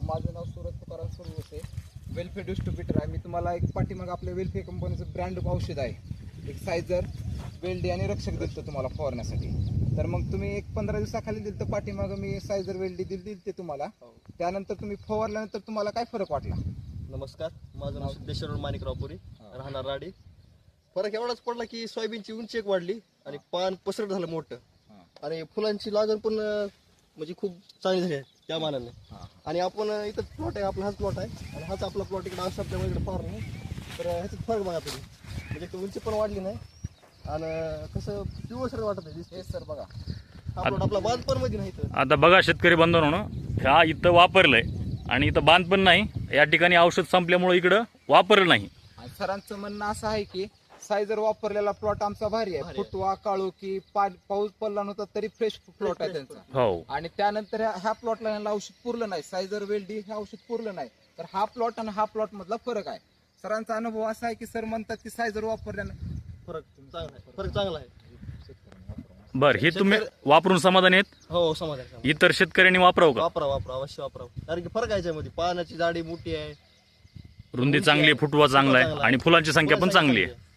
माझं नाव Suraj Tukaram Suravase, welfare distributor आहे. मी तुम्हाला एक पाठीमाग आपल्या वेलफेअर कंपनीचं ब्रँड औषध आहे, एक सायझर, वेल्डी आणि रक्षक दिलं तुम्हाला फवारण्यासाठी. तर मग तुम्ही एक 15 दिवसाखाली दिलं तर पाठीमाग मी सायझर वेल्डी दिली ते तुम्हाला. त्यानंतर तुम्ही फवारल्यानंतर तुम्हाला काय फरक वाटला? नमस्कार, माझं नाव सिद्धेश्वर माणिकराव पुरी, राहणार राडी. फरक एवढाच पडला की सोयाबीनची उंची एक वाढली आणि पान पसरट झालं मोठं आणि फुलांची लागण पण म्हणजे खूप चांगली झाली आहे त्या मानाने. आणि आपण इथं प्लॉट आहे, आपला हाच प्लॉट आहे आणि हाच आपला प्लॉट इकडे असं आपल्याकडे इकडे फवारणी, तर ह्याच्यात फरक बघा तुम्ही, म्हणजे उंची पण वाढली नाही आणि कसं पिवळसर वाटत आहे. हे सर बघा, हा प्लॉट आपला बांधपण मध्ये नाही. आता बघा शेतकरी बांधवांनो, ह्या इथं वापरलंय आणि इथं बांध पण नाही. या ठिकाणी औषध संपल्यामुळे इकडं वापरलं नाही. आणि सरांचं म्हणणं असं आहे की सायझर वापरलेला प्लॉट आमचा भारी आहे. फुटवा काळू की पाऊस पडला नव्हता तरी फ्रेश प्लॉट आहे त्यांचा. हो, आणि त्यानंतर ह्या प्लॉटला यांना औषध पुरलं नाही, सायझर वेल्डी हे औषध पुरलं नाही. तर हा प्लॉट आणि हा प्लॉट मधला फरक आहे. सरांचा अनुभव असा आहे की सर म्हणतात की सायझर वापरल्यानं फरक चांगला आहे, फरक चांगला आहे. बर, हे तुम्ही वापरून समाधानी आहेत? हो, समाधान. इतर शेतकऱ्यांनी वापरावं का? वापरा वापरा, अवश्य वापरा, कारण की फरक आहे याच्यामध्ये. पानाची जाडी मोठी आहे, रुंदी चांगली आहे, फुटवा चांगला आहे आणि फुलांची संख्या पण चांगली आहे.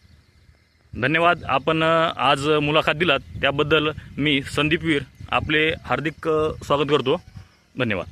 धन्यवाद. आपण आज मुलाखत दिलात त्याबद्दल मी संदीप वीर आपले हार्दिक स्वागत करतो. धन्यवाद.